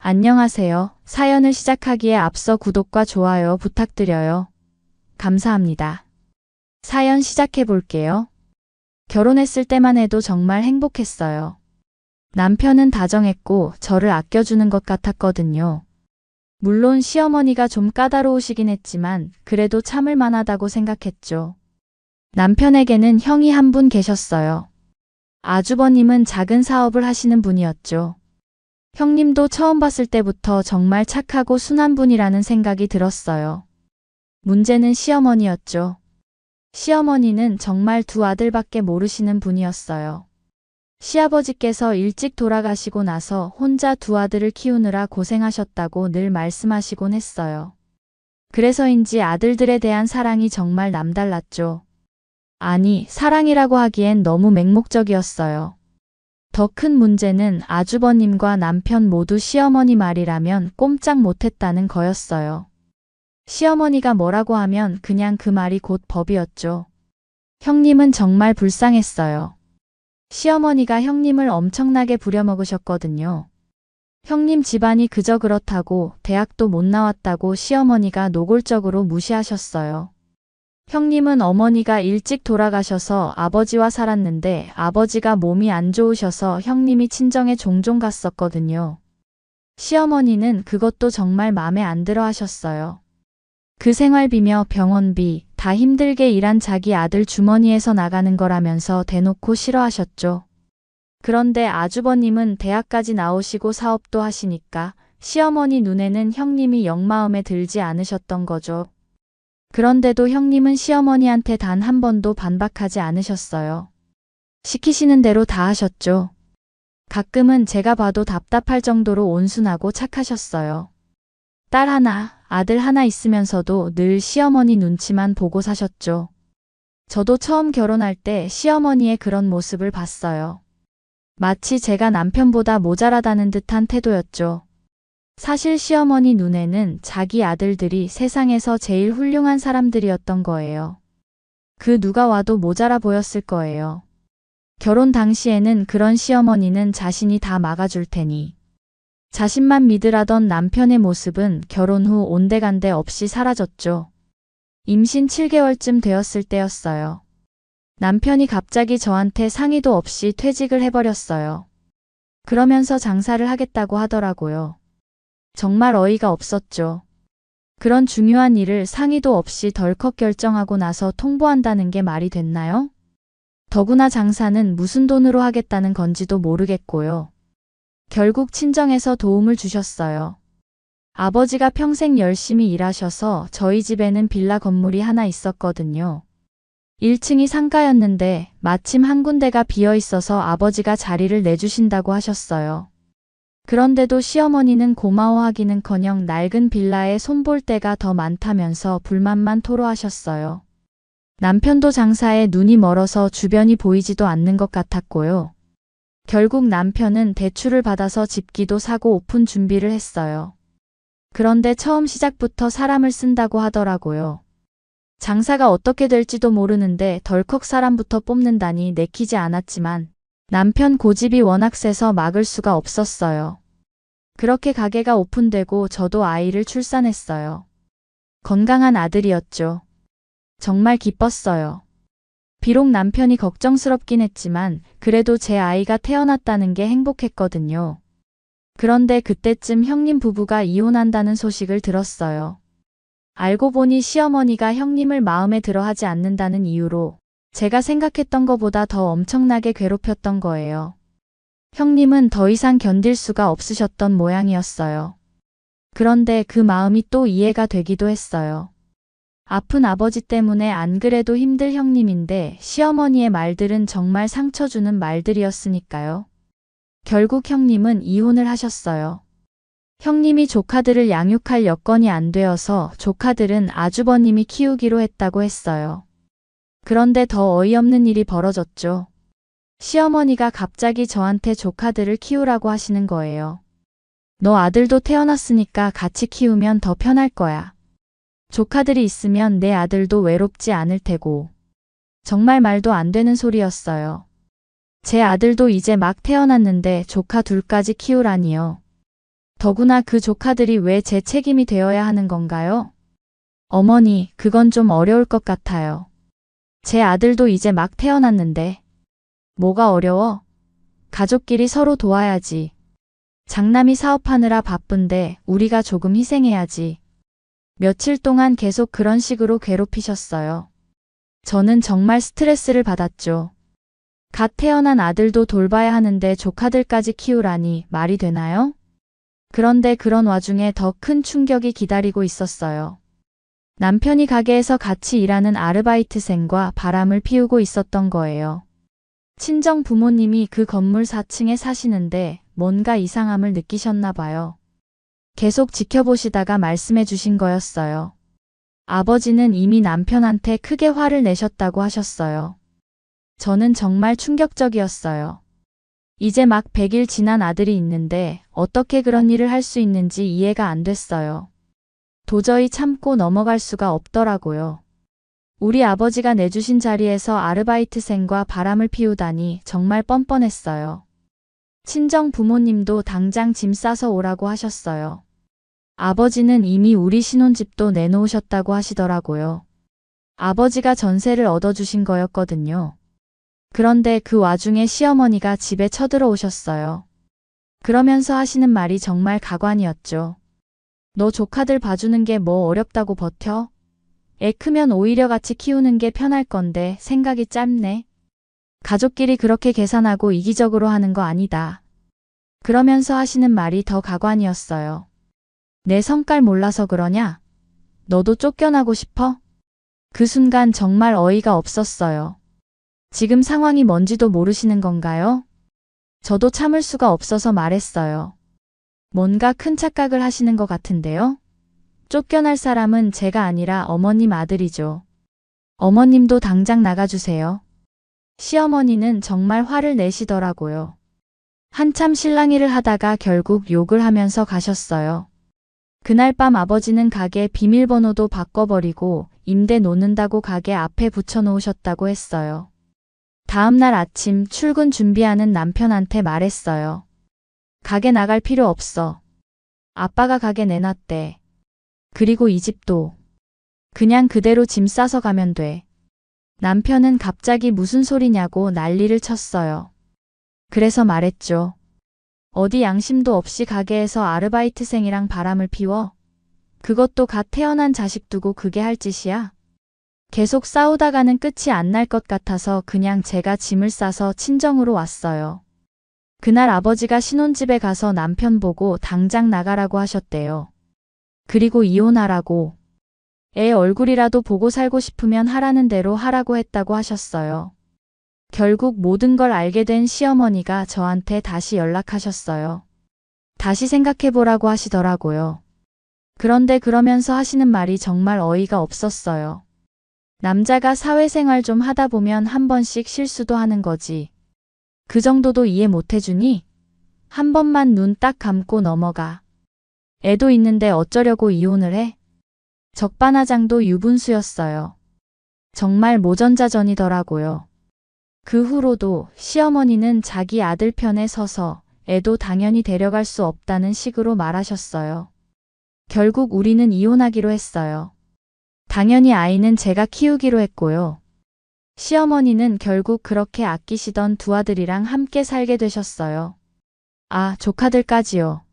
안녕하세요. 사연을 시작하기에 앞서 구독과 좋아요 부탁드려요. 감사합니다. 사연 시작해 볼게요. 결혼했을 때만 해도 정말 행복했어요. 남편은 다정했고 저를 아껴주는 것 같았거든요. 물론 시어머니가 좀 까다로우시긴 했지만 그래도 참을 만하다고 생각했죠. 남편에게는 형이 한 분 계셨어요. 아주버님은 작은 사업을 하시는 분이었죠. 형님도 처음 봤을 때부터 정말 착하고 순한 분이라는 생각이 들었어요. 문제는 시어머니였죠. 시어머니는 정말 두 아들밖에 모르시는 분이었어요. 시아버지께서 일찍 돌아가시고 나서 혼자 두 아들을 키우느라 고생하셨다고 늘 말씀하시곤 했어요. 그래서인지 아들들에 대한 사랑이 정말 남달랐죠. 아니, 사랑이라고 하기엔 너무 맹목적이었어요. 더 큰 문제는 아주버님과 남편 모두 시어머니 말이라면 꼼짝 못했다는 거였어요. 시어머니가 뭐라고 하면 그냥 그 말이 곧 법이었죠. 형님은 정말 불쌍했어요. 시어머니가 형님을 엄청나게 부려먹으셨거든요. 형님 집안이 그저 그렇다고 대학도 못 나왔다고 시어머니가 노골적으로 무시하셨어요. 형님은 어머니가 일찍 돌아가셔서 아버지와 살았는데 아버지가 몸이 안 좋으셔서 형님이 친정에 종종 갔었거든요. 시어머니는 그것도 정말 마음에 안 들어 하셨어요. 그 생활비며 병원비 다 힘들게 일한 자기 아들 주머니에서 나가는 거라면서 대놓고 싫어하셨죠. 그런데 아주버님은 대학까지 나오시고 사업도 하시니까 시어머니 눈에는 형님이 영 마음에 들지 않으셨던 거죠. 그런데도 형님은 시어머니한테 단 한 번도 반박하지 않으셨어요. 시키시는 대로 다 하셨죠. 가끔은 제가 봐도 답답할 정도로 온순하고 착하셨어요. 딸 하나, 아들 하나 있으면서도 늘 시어머니 눈치만 보고 사셨죠. 저도 처음 결혼할 때 시어머니의 그런 모습을 봤어요. 마치 제가 남편보다 모자라다는 듯한 태도였죠. 사실 시어머니 눈에는 자기 아들들이 세상에서 제일 훌륭한 사람들이었던 거예요. 그 누가 와도 모자라 보였을 거예요. 결혼 당시에는 그런 시어머니는 자신이 다 막아줄 테니. 자신만 믿으라던 남편의 모습은 결혼 후 온데간데 없이 사라졌죠. 임신 7개월쯤 되었을 때였어요. 남편이 갑자기 저한테 상의도 없이 퇴직을 해버렸어요. 그러면서 장사를 하겠다고 하더라고요. 정말 어이가 없었죠. 그런 중요한 일을 상의도 없이 덜컥 결정하고 나서 통보한다는 게 말이 됐나요? 더구나 장사는 무슨 돈으로 하겠다는 건지도 모르겠고요. 결국 친정에서 도움을 주셨어요. 아버지가 평생 열심히 일하셔서 저희 집에는 빌라 건물이 하나 있었거든요. 1층이 상가였는데 마침 한 군데가 비어 있어서 아버지가 자리를 내주신다고 하셨어요. 그런데도 시어머니는 고마워하기는커녕 낡은 빌라에 손볼 데가 더 많다면서 불만만 토로하셨어요. 남편도 장사에 눈이 멀어서 주변이 보이지도 않는 것 같았고요. 결국 남편은 대출을 받아서 집기도 사고 오픈 준비를 했어요. 그런데 처음 시작부터 사람을 쓴다고 하더라고요. 장사가 어떻게 될지도 모르는데 덜컥 사람부터 뽑는다니 내키지 않았지만 남편 고집이 워낙 세서 막을 수가 없었어요. 그렇게 가게가 오픈되고 저도 아이를 출산했어요. 건강한 아들이었죠. 정말 기뻤어요. 비록 남편이 걱정스럽긴 했지만 그래도 제 아이가 태어났다는 게 행복했거든요. 그런데 그때쯤 형님 부부가 이혼한다는 소식을 들었어요. 알고 보니 시어머니가 형님을 마음에 들어 하지 않는다는 이유로 제가 생각했던 것보다 더 엄청나게 괴롭혔던 거예요. 형님은 더 이상 견딜 수가 없으셨던 모양이었어요. 그런데 그 마음이 또 이해가 되기도 했어요. 아픈 아버지 때문에 안 그래도 힘들 형님인데 시어머니의 말들은 정말 상처 주는 말들이었으니까요. 결국 형님은 이혼을 하셨어요. 형님이 조카들을 양육할 여건이 안 되어서 조카들은 아주버님이 키우기로 했다고 했어요. 그런데 더 어이없는 일이 벌어졌죠. 시어머니가 갑자기 저한테 조카들을 키우라고 하시는 거예요. 너 아들도 태어났으니까 같이 키우면 더 편할 거야. 조카들이 있으면 내 아들도 외롭지 않을 테고. 정말 말도 안 되는 소리였어요. 제 아들도 이제 막 태어났는데 조카 둘까지 키우라니요. 더구나 그 조카들이 왜 제 책임이 되어야 하는 건가요? 어머니, 그건 좀 어려울 것 같아요. 제 아들도 이제 막 태어났는데. 뭐가 어려워? 가족끼리 서로 도와야지. 장남이 사업하느라 바쁜데 우리가 조금 희생해야지. 며칠 동안 계속 그런 식으로 괴롭히셨어요. 저는 정말 스트레스를 받았죠. 갓 태어난 아들도 돌봐야 하는데 조카들까지 키우라니 말이 되나요? 그런데 그런 와중에 더 큰 충격이 기다리고 있었어요. 남편이 가게에서 같이 일하는 아르바이트생과 바람을 피우고 있었던 거예요. 친정 부모님이 그 건물 4층에 사시는데 뭔가 이상함을 느끼셨나 봐요. 계속 지켜보시다가 말씀해 주신 거였어요. 아버지는 이미 남편한테 크게 화를 내셨다고 하셨어요. 저는 정말 충격적이었어요. 이제 막 100일 지난 아들이 있는데 어떻게 그런 일을 할 수 있는지 이해가 안 됐어요. 도저히 참고 넘어갈 수가 없더라고요. 우리 아버지가 내주신 자리에서 아르바이트생과 바람을 피우다니 정말 뻔뻔했어요. 친정 부모님도 당장 짐 싸서 오라고 하셨어요. 아버지는 이미 우리 신혼집도 내놓으셨다고 하시더라고요. 아버지가 전세를 얻어주신 거였거든요. 그런데 그 와중에 시어머니가 집에 쳐들어오셨어요. 그러면서 하시는 말이 정말 가관이었죠. 너 조카들 봐주는 게 뭐 어렵다고 버텨? 애 크면 오히려 같이 키우는 게 편할 건데 생각이 짧네. 가족끼리 그렇게 계산하고 이기적으로 하는 거 아니다. 그러면서 하시는 말이 더 가관이었어요. 내 성깔 몰라서 그러냐? 너도 쫓겨나고 싶어? 그 순간 정말 어이가 없었어요. 지금 상황이 뭔지도 모르시는 건가요? 저도 참을 수가 없어서 말했어요. 뭔가 큰 착각을 하시는 것 같은데요? 쫓겨날 사람은 제가 아니라 어머님 아들이죠. 어머님도 당장 나가주세요. 시어머니는 정말 화를 내시더라고요. 한참 실랑이를 하다가 결국 욕을 하면서 가셨어요. 그날 밤 아버지는 가게 비밀번호도 바꿔버리고 임대 놓는다고 가게 앞에 붙여놓으셨다고 했어요. 다음날 아침 출근 준비하는 남편한테 말했어요. 가게 나갈 필요 없어. 아빠가 가게 내놨대. 그리고 이 집도. 그냥 그대로 짐 싸서 가면 돼. 남편은 갑자기 무슨 소리냐고 난리를 쳤어요. 그래서 말했죠. 어디 양심도 없이 가게에서 아르바이트생이랑 바람을 피워? 그것도 갓 태어난 자식 두고 그게 할 짓이야? 계속 싸우다가는 끝이 안 날 것 같아서 그냥 제가 짐을 싸서 친정으로 왔어요. 그날 아버지가 신혼집에 가서 남편 보고 당장 나가라고 하셨대요. 그리고 이혼하라고. 애 얼굴이라도 보고 살고 싶으면 하라는 대로 하라고 했다고 하셨어요. 결국 모든 걸 알게 된 시어머니가 저한테 다시 연락하셨어요. 다시 생각해보라고 하시더라고요. 그런데 그러면서 하시는 말이 정말 어이가 없었어요. 남자가 사회생활 좀 하다 보면 한 번씩 실수도 하는 거지. 그 정도도 이해 못 해주니? 한 번만 눈 딱 감고 넘어가. 애도 있는데 어쩌려고 이혼을 해? 적반하장도 유분수였어요. 정말 모전자전이더라고요. 그 후로도 시어머니는 자기 아들 편에 서서 애도 당연히 데려갈 수 없다는 식으로 말하셨어요. 결국 우리는 이혼하기로 했어요. 당연히 아이는 제가 키우기로 했고요. 시어머니는 결국 그렇게 아끼시던 두 아들이랑 함께 살게 되셨어요. 아, 조카들까지요.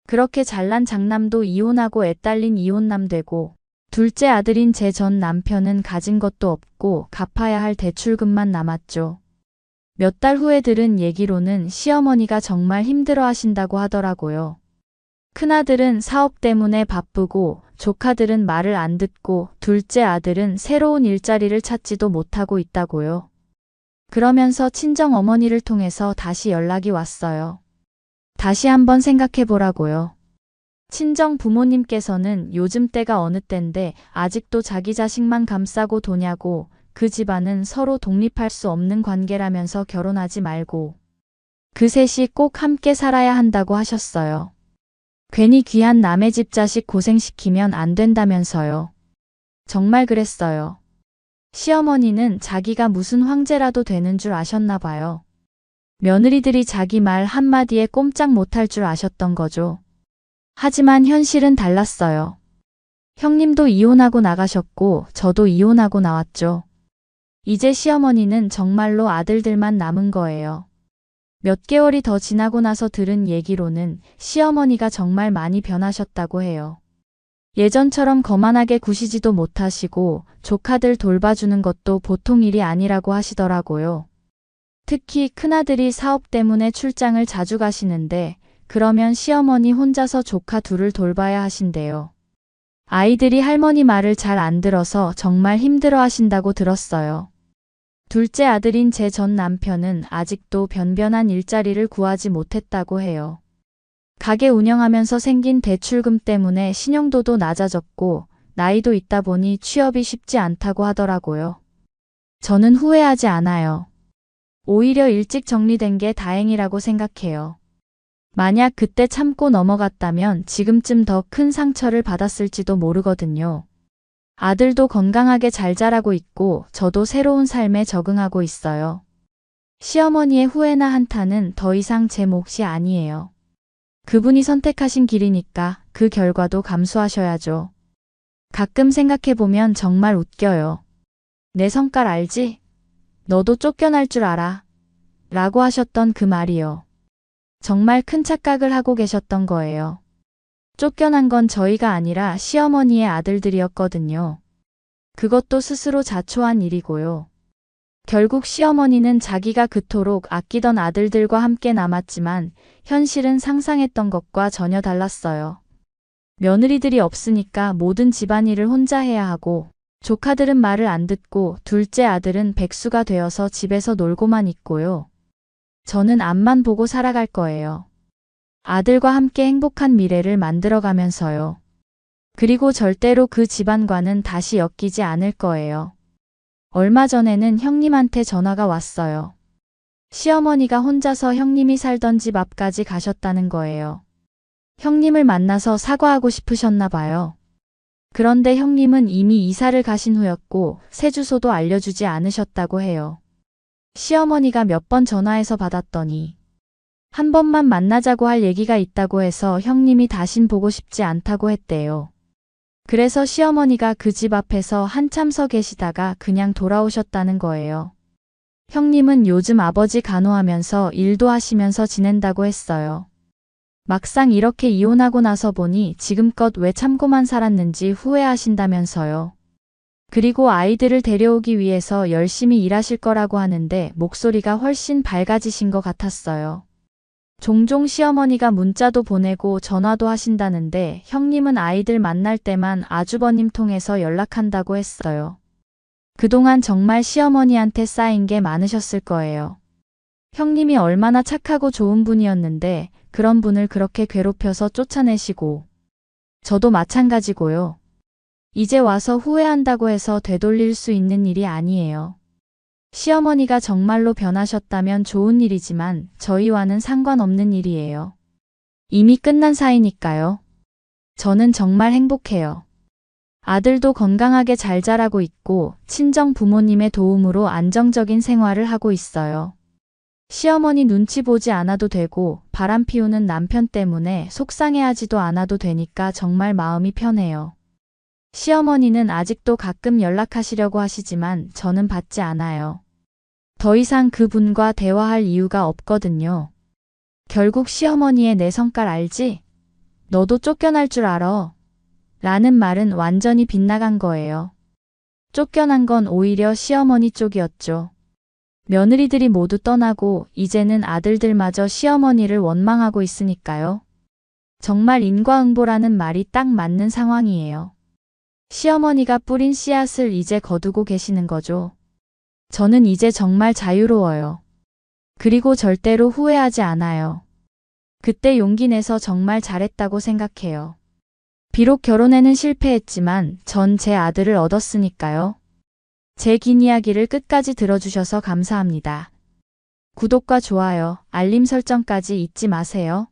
그렇게 잘난 장남도 이혼하고 애 딸린 이혼남 되고 둘째 아들인 제 전 남편은 가진 것도 없고 갚아야 할 대출금만 남았죠. 몇 달 후에 들은 얘기로는 시어머니가 정말 힘들어 하신다고 하더라고요. 큰아들은 사업 때문에 바쁘고 조카들은 말을 안 듣고 둘째 아들은 새로운 일자리를 찾지도 못하고 있다고요. 그러면서 친정 어머니를 통해서 다시 연락이 왔어요. 다시 한번 생각해 보라고요. 친정 부모님께서는 요즘 때가 어느 때인데 아직도 자기 자식만 감싸고 도냐고, 그 집안은 서로 독립할 수 없는 관계라면서 결혼하지 말고 그 셋이 꼭 함께 살아야 한다고 하셨어요. 괜히 귀한 남의 집 자식 고생시키면 안 된다면서요. 정말 그랬어요. 시어머니는 자기가 무슨 황제라도 되는 줄 아셨나 봐요. 며느리들이 자기 말 한마디에 꼼짝 못할 줄 아셨던 거죠. 하지만 현실은 달랐어요. 형님도 이혼하고 나가셨고 저도 이혼하고 나왔죠. 이제 시어머니는 정말로 아들들만 남은 거예요. 몇 개월이 더 지나고 나서 들은 얘기로는 시어머니가 정말 많이 변하셨다고 해요. 예전처럼 거만하게 구시지도 못하시고 조카들 돌봐주는 것도 보통 일이 아니라고 하시더라고요. 특히 큰아들이 사업 때문에 출장을 자주 가시는데 그러면 시어머니 혼자서 조카 둘을 돌봐야 하신대요. 아이들이 할머니 말을 잘 안 들어서 정말 힘들어 하신다고 들었어요. 둘째 아들인 제 전 남편은 아직도 변변한 일자리를 구하지 못했다고 해요. 가게 운영하면서 생긴 대출금 때문에 신용도도 낮아졌고 나이도 있다 보니 취업이 쉽지 않다고 하더라고요. 저는 후회하지 않아요. 오히려 일찍 정리된 게 다행이라고 생각해요. 만약 그때 참고 넘어갔다면 지금쯤 더 큰 상처를 받았을지도 모르거든요. 아들도 건강하게 잘 자라고 있고 저도 새로운 삶에 적응하고 있어요. 시어머니의 후회나 한탄은 더 이상 제 몫이 아니에요. 그분이 선택하신 길이니까 그 결과도 감수하셔야죠. 가끔 생각해보면 정말 웃겨요. 내 성깔 알지? 너도 쫓겨날 줄 알아. 라고 하셨던 그 말이요. 정말 큰 착각을 하고 계셨던 거예요. 쫓겨난 건 저희가 아니라 시어머니의 아들들이었거든요. 그것도 스스로 자초한 일이고요. 결국 시어머니는 자기가 그토록 아끼던 아들들과 함께 남았지만 현실은 상상했던 것과 전혀 달랐어요. 며느리들이 없으니까 모든 집안일을 혼자 해야 하고 조카들은 말을 안 듣고 둘째 아들은 백수가 되어서 집에서 놀고만 있고요. 저는 앞만 보고 살아갈 거예요. 아들과 함께 행복한 미래를 만들어가면서요. 그리고 절대로 그 집안과는 다시 엮이지 않을 거예요. 얼마 전에는 형님한테 전화가 왔어요. 시어머니가 혼자서 형님이 살던 집 앞까지 가셨다는 거예요. 형님을 만나서 사과하고 싶으셨나 봐요. 그런데 형님은 이미 이사를 가신 후였고 새 주소도 알려주지 않으셨다고 해요. 시어머니가 몇 번 전화해서 받았더니 한 번만 만나자고 할 얘기가 있다고 해서 형님이 다신 보고 싶지 않다고 했대요. 그래서 시어머니가 그 집 앞에서 한참 서 계시다가 그냥 돌아오셨다는 거예요. 형님은 요즘 아버지 간호하면서 일도 하시면서 지낸다고 했어요. 막상 이렇게 이혼하고 나서 보니 지금껏 왜 참고만 살았는지 후회하신다면서요. 그리고 아이들을 데려오기 위해서 열심히 일하실 거라고 하는데 목소리가 훨씬 밝아지신 것 같았어요. 종종 시어머니가 문자도 보내고 전화도 하신다는데 형님은 아이들 만날 때만 아주버님 통해서 연락한다고 했어요. 그동안 정말 시어머니한테 쌓인 게 많으셨을 거예요. 형님이 얼마나 착하고 좋은 분이었는데 그런 분을 그렇게 괴롭혀서 쫓아내시고 저도 마찬가지고요. 이제 와서 후회한다고 해서 되돌릴 수 있는 일이 아니에요. 시어머니가 정말로 변하셨다면 좋은 일이지만 저희와는 상관없는 일이에요. 이미 끝난 사이니까요. 저는 정말 행복해요. 아들도 건강하게 잘 자라고 있고 친정 부모님의 도움으로 안정적인 생활을 하고 있어요. 시어머니 눈치 보지 않아도 되고 바람 피우는 남편 때문에 속상해하지도 않아도 되니까 정말 마음이 편해요. 시어머니는 아직도 가끔 연락하시려고 하시지만 저는 받지 않아요. 더 이상 그분과 대화할 이유가 없거든요. 결국 시어머니의 내 성깔 알지? 너도 쫓겨날 줄 알아. 라는 말은 완전히 빗나간 거예요. 쫓겨난 건 오히려 시어머니 쪽이었죠. 며느리들이 모두 떠나고 이제는 아들들마저 시어머니를 원망하고 있으니까요. 정말 인과응보라는 말이 딱 맞는 상황이에요. 시어머니가 뿌린 씨앗을 이제 거두고 계시는 거죠. 저는 이제 정말 자유로워요. 그리고 절대로 후회하지 않아요. 그때 용기 내서 정말 잘했다고 생각해요. 비록 결혼에는 실패했지만 전 제 아들을 얻었으니까요. 제 긴 이야기를 끝까지 들어주셔서 감사합니다. 구독과 좋아요, 알림 설정까지 잊지 마세요.